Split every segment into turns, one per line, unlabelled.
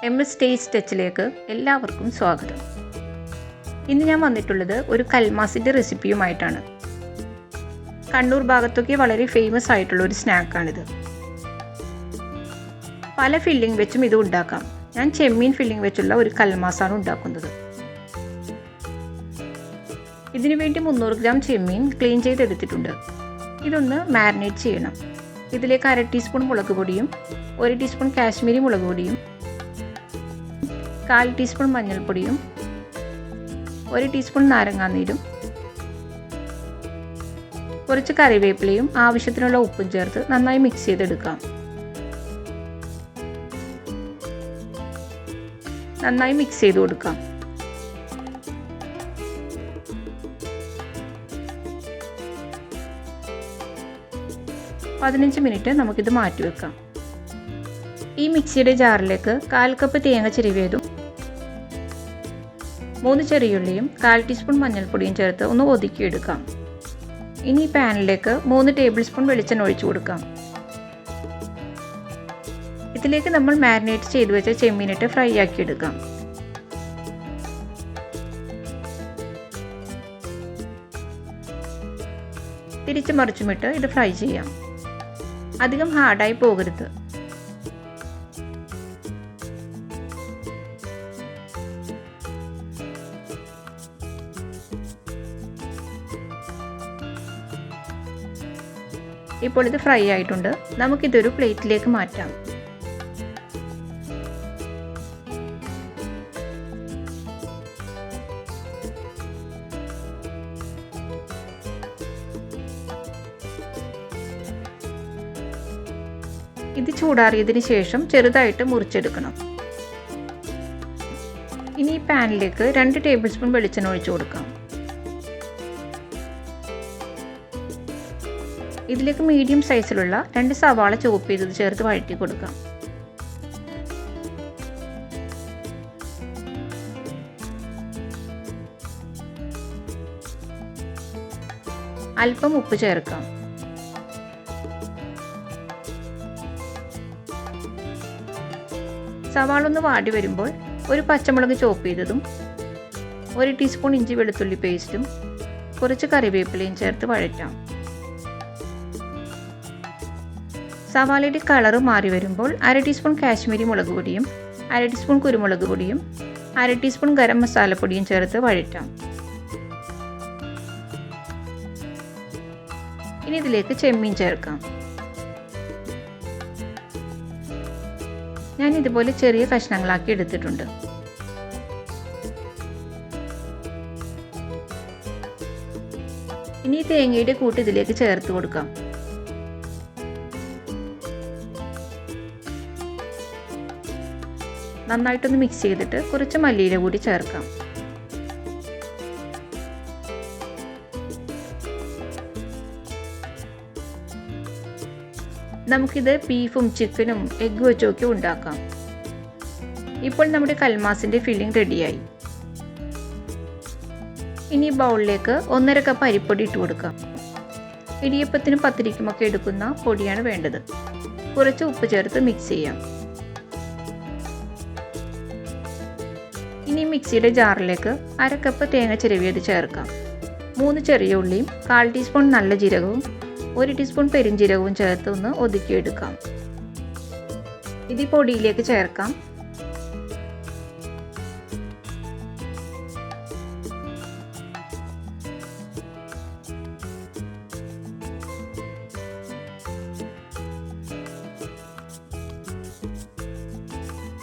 MS taste ടച്ചിലേക്ക് എല്ലാവർക്കും സ്വാഗതം. ഇന്ന് ഞാൻ വന്നിട്ടുള്ളത് ഒരു കൽമാസിൻ്റെ റെസിപ്പിയുമായിട്ടാണ്. കണ്ണൂർ ഭാഗത്തൊക്കെ വളരെ ഫേമസ് ആയിട്ടുള്ള ഒരു സ്നാക്കാണിത്. പല ഫില്ലിംഗ് വെച്ചും ഇത് ഉണ്ടാക്കാം. ഞാൻ ചെമ്മീൻ ഫില്ലിംഗ് വെച്ചുള്ള ഒരു കൽമാസാണ് ഉണ്ടാക്കുന്നത്. ഇതിനു വേണ്ടി 300 ഗ്രാം ചെമ്മീൻ ക്ലീൻ ചെയ്തെടുത്തിട്ടുണ്ട്. ഇതൊന്ന് മാരിനേറ്റ് ചെയ്യണം. ഇതിലേക്ക് 1/2 ടീസ്പൂൺ മുളക് പൊടിയും 1 ടീസ്പൂൺ കാശ്മീരി മുളക് പൊടിയും 1/4 ടീസ്പൂൺ മഞ്ഞൾപ്പൊടിയും 1 ടീസ്പൂൺ നാരങ്ങാനീരും കുറച്ച് കറിവേപ്പിലയും ആവശ്യത്തിനുള്ള ഉപ്പും ചേർത്ത് നന്നായി മിക്സ് ചെയ്തെടുക്കാം. നന്നായി മിക്സ് ചെയ്ത് കൊടുക്കാം. പതിനഞ്ച് മിനിറ്റ് നമുക്കിത് മാറ്റി വെക്കാം. ഈ മിക്സിയുടെ ജാറിലേക്ക് 1/4 കപ്പ് തേങ്ങ ചിരവിയതും 3 ചെറിയുള്ളിയും 1/4 ടീസ്പൂൺ മഞ്ഞൾപ്പൊടിയും ചേർത്ത് ഒന്ന് ഒതുക്കിയെടുക്കാം. ഇനി ഈ പാനിലേക്ക് 3 ടേബിൾ സ്പൂൺ വെളിച്ചെണ്ണ ഒഴിച്ചു കൊടുക്കാം. ഇതിലേക്ക് നമ്മൾ മാരിനേറ്റ് ചെയ്തു വെച്ച ചെമ്മീനിട്ട് ഫ്രൈ ആക്കി എടുക്കാം. തിരിച്ചു മറിച്ചുമിട്ട് ഇത് ഫ്രൈ ചെയ്യാം. അധികം ഹാർഡായി പോകരുത്. ഇപ്പോൾ ഇത് ഫ്രൈ ആയിട്ടുണ്ട്. നമുക്കിതൊരു പ്ലേറ്റിലേക്ക് മാറ്റാം. ഇത് ചൂടാറിയതിന് ശേഷം ചെറുതായിട്ട് മുറിച്ചെടുക്കണം. ഇനി ഈ പാനിലേക്ക് 2 ടേബിൾ സ്പൂൺ വെളിച്ചെണ്ണ ഒഴിച്ചു കൊടുക്കാം. ഇതിലേക്ക് മീഡിയം സൈസിലുള്ള 2 സവാള ചോപ്പ് ചെയ്തത് ചേർത്ത് വഴറ്റി കൊടുക്കാം. അല്പം ഉപ്പ് ചേർക്കാം. സവാള ഒന്ന് വാടി വരുമ്പോൾ ഒരു പച്ചമുളക് ചോപ്പ് ചെയ്തതും 1 ടീസ്പൂൺ ഇഞ്ചി വെളുത്തുള്ളി പേസ്റ്റും കുറച്ച് കറിവേപ്പിലയും ചേർത്ത് വഴറ്റാം. സവാളയുടെ കളറ് മാറി വരുമ്പോൾ 1/2 ടീസ്പൂൺ കാശ്മീരി മുളക് പൊടിയും 1/2 ടീസ്പൂൺ കുരുമുളക് പൊടിയും 1/2 ടീസ്പൂൺ ഗരം മസാലപ്പൊടിയും ചേർത്ത് വഴറ്റാം. ഇനി ഇതിലേക്ക് ചെമ്മീൻ ചേർക്കാം. ഞാൻ ഇതുപോലെ ചെറിയ കഷ്ണങ്ങളാക്കി എടുത്തിട്ടുണ്ട്. ഇനി തേങ്ങയുടെ കൂട്ട് ഇതിലേക്ക് ചേർത്ത് കൊടുക്കാം. നന്നായിട്ടൊന്ന് മിക്സ് ചെയ്തിട്ട് കുറച്ച് മല്ലിയില കൂടി ചേർക്കാം. നമുക്കിത് ബീഫും ചിക്കനും എഗ്ഗ് വെച്ചൊക്കെ ഉണ്ടാക്കാം. ഇപ്പോൾ നമ്മുടെ കൽമാസിൻ്റെ ഫില്ലിംഗ് റെഡിയായി. ഇനി ബൗളിലേക്ക് 1/2 കപ്പ് അരിപ്പൊടി ഇട്ട് കൊടുക്കാം. ഇടിയപ്പത്തിനും പത്തിരിക്കുമൊക്കെ എടുക്കുന്ന പൊടിയാണ് വേണ്ടത്. കുറച്ച് ഉപ്പ് ചേർത്ത് മിക്സ് ചെയ്യാം. ഇനി മിക്സിയുടെ ജാറിലേക്ക് 1/2 കപ്പ് തേങ്ങ ചിരവിയത് ചേർക്കാം. 3 ചെറിയ ഉള്ളിയും 1/4 ടീസ്പൂൺ നല്ല ജീരകവും 1 ടീസ്പൂൺ പെരിഞ്ജീരകവും ചേർത്ത് ഒന്ന് ഒതുക്കിയെടുക്കാം. ഇത് പൊടിയിലേക്ക് ചേർക്കാം.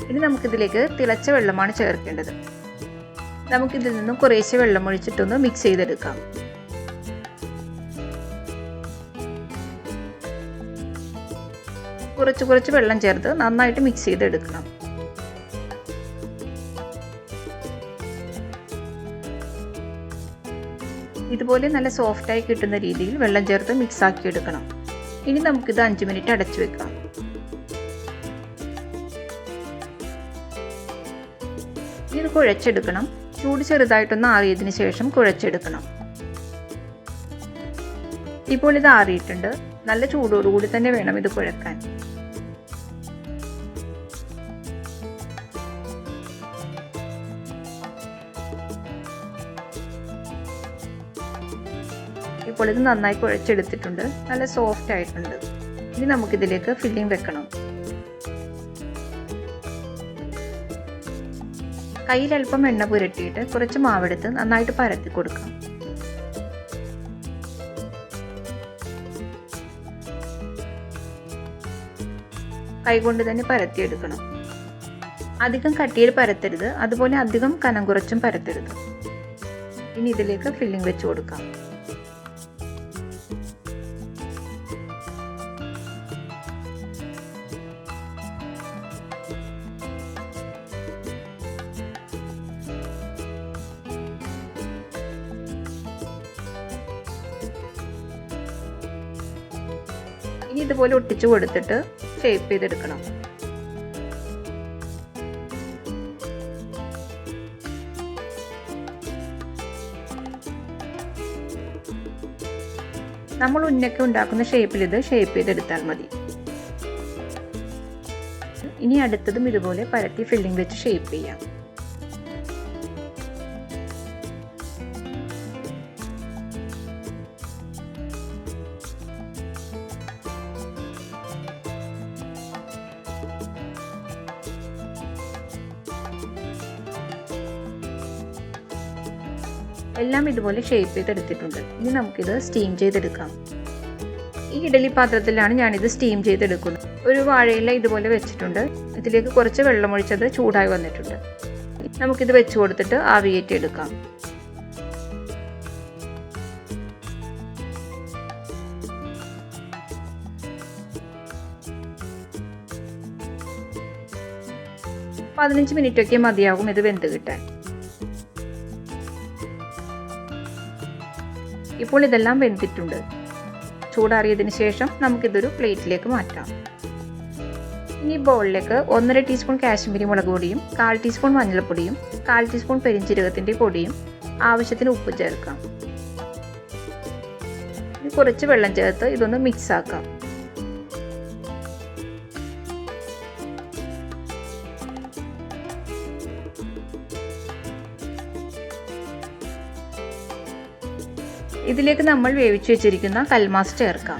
ഇനി നമുക്കിതിലേക്ക് തിളച്ച വെള്ളമാണ് ചേർക്കേണ്ടത്. നമുക്കിതിൽ നിന്നും കുറേശ്ശെ വെള്ളം ഒഴിച്ചിട്ടൊന്ന് മിക്സ് ചെയ്തെടുക്കാം. കുറച്ച് വെള്ളം ചേർത്ത് നന്നായിട്ട് മിക്സ് ചെയ്തെടുക്കണം. ഇതുപോലെ നല്ല സോഫ്റ്റായി കിട്ടുന്ന രീതിയിൽ വെള്ളം ചേർത്ത് മിക്സ് ആക്കി എടുക്കണം. ഇനി നമുക്കിത് 5 മിനിറ്റ് അടച്ചു വെക്കാം. ഇത് കുഴച്ചെടുക്കണം. ചൂട് ചെറുതായിട്ടൊന്ന് ആറിയതിന് ശേഷം കുഴച്ചെടുക്കണം. ഇപ്പോൾ ഇത് ആറിയിട്ടുണ്ട്. നല്ല ചൂടോടുകൂടി തന്നെ വേണം ഇത് കുഴക്കാൻ. ഇപ്പോൾ ഇത് നന്നായി കുഴച്ചെടുത്തിട്ടുണ്ട്, നല്ല സോഫ്റ്റ് ആയിട്ടുണ്ട്. ഇനി നമുക്കിതിലേക്ക് ഫില്ലിംഗ് വെക്കണം. കയ്യിൽ അല്പം എണ്ണ പുരട്ടിയിട്ട് കുറച്ച് മാവെടുത്ത് നന്നായിട്ട് പരത്തി കൊടുക്കാം. കൈകൊണ്ട് തന്നെ പരത്തിയെടുക്കണം. അധികം കട്ടിയിൽ പരത്തരുത്, അതുപോലെ അധികം കനം കുറച്ചും പരത്തരുത്. ഇനി ഇതിലേക്ക് ഫില്ലിംഗ് വെച്ച് കൊടുക്കാം. ഇനി ഇതുപോലെ ഒട്ടിച്ചു കൊടുത്തിട്ട് ഷേപ്പ് ചെയ്തെടുക്കണം. നമ്മൾ ഉന്നക്ക ഉണ്ടാക്കുന്ന ഷേപ്പിൽ ഇത് ഷേപ്പ് ചെയ്തെടുത്താൽ മതി. ഇനി അടുത്തതും ഇതുപോലെ പരത്തി ഫില്ലിംഗ് വെച്ച് ഷേപ്പ് ചെയ്യാം. എല്ലാം ഇതുപോലെ ഷേപ്പ് ചെയ്തെടുത്തിട്ടുണ്ട്. ഇനി നമുക്കിത് സ്റ്റീം ചെയ്തെടുക്കാം. ഈ ഇഡലി പാത്രത്തിലാണ് ഞാനിത് സ്റ്റീം ചെയ്തെടുക്കുന്നത്. ഒരു വാഴയില ഇതുപോലെ വെച്ചിട്ടുണ്ട്. ഇതിലേക്ക് കുറച്ച് വെള്ളമൊഴിച്ചത് ചൂടായി വന്നിട്ടുണ്ട്. നമുക്കിത് വെച്ച് കൊടുത്തിട്ട് ആവിയേറ്റി എടുക്കാം. അപ്പോൾ 15 മിനിറ്റൊക്കെ മതിയാകും ഇത് വെന്ത് കിട്ടാൻ. ഇപ്പോൾ ഇതെല്ലാം വെന്തിട്ടുണ്ട്. ചൂടാറിയതിന് ശേഷം നമുക്കിതൊരു പ്ലേറ്റിലേക്ക് മാറ്റാം. ഇനി ബൗളിലേക്ക് 1.5 ടീസ്പൂൺ കാശ്മീരി മുളക് പൊടിയും 1/4 ടീസ്പൂൺ മഞ്ഞൾപ്പൊടിയും 1/4 ടീസ്പൂൺ പെരിഞ്ജീരകത്തിൻ്റെ പൊടിയും ആവശ്യത്തിന് ഉപ്പ് ചേർക്കാം. ഇനി കുറച്ച് വെള്ളം ചേർത്ത് ഇതൊന്ന് മിക്സ് ആക്കാം. ഇതിലേക്ക് നമ്മൾ വേവിച്ചു വെച്ചിരിക്കുന്ന കൽമാസ് ചേർക്കാം.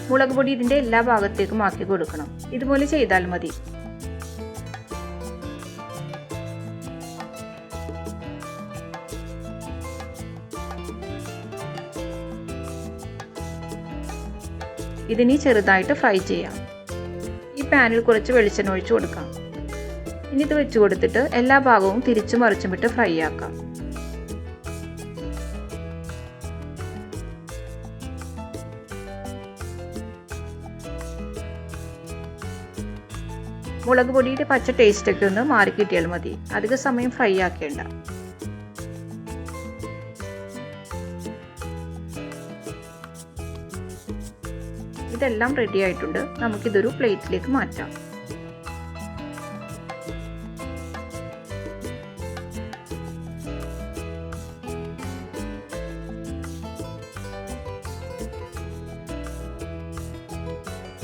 മുളക് പൊടി ഇതിൻ്റെ എല്ലാ ഭാഗത്തേക്കും ആക്കി കൊടുക്കണം. ഇതുപോലെ ചെയ്താൽ മതി. ഇതിനി ചെറുതായിട്ട് ഫ്രൈ ചെയ്യാം. ഈ പാനിൽ കുറച്ച് വെളിച്ചെണ്ണ ഒഴിച്ചു കൊടുക്കാം. ഇനി ഇത് വെച്ച് കൊടുത്തിട്ട് എല്ലാ ഭാഗവും തിരിച്ചും മറിച്ചും വിട്ട് ഫ്രൈ ആക്കാം. മുളക് പൊടിയുടെ പച്ച ടേസ്റ്റൊക്കെ ഒന്ന് മാറിക്കിട്ടിയാൽ മതി. അധിക സമയം ഫ്രൈ ആക്കേണ്ട. ഇതെല്ലാം റെഡി ആയിട്ടുണ്ട്. നമുക്കിതൊരു പ്ലേറ്റിലേക്ക് മാറ്റാം.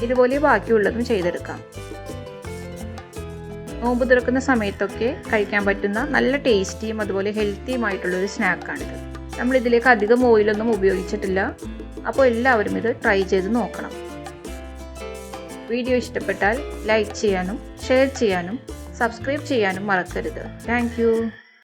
ഇതുപോലെ ബാക്കിയുള്ളതും ചെയ്തെടുക്കാം. നോമ്പ് തുറക്കുന്ന സമയത്തൊക്കെ കഴിക്കാൻ പറ്റുന്ന നല്ല ടേസ്റ്റിയും അതുപോലെ ഹെൽത്തിയുമായിട്ടുള്ളൊരു സ്നാക്കാണിത്. നമ്മളിതിലേക്ക് അധികം ഓയിലൊന്നും ഉപയോഗിച്ചിട്ടില്ല. അപ്പോൾ എല്ലാവരും ഇത് ട്രൈ ചെയ്ത് നോക്കണം. വീഡിയോ ഇഷ്ടപ്പെട്ടാൽ ലൈക്ക് ചെയ്യാനും ഷെയർ ചെയ്യാനും സബ്സ്ക്രൈബ് ചെയ്യാനും മറക്കരുത്. Thank you.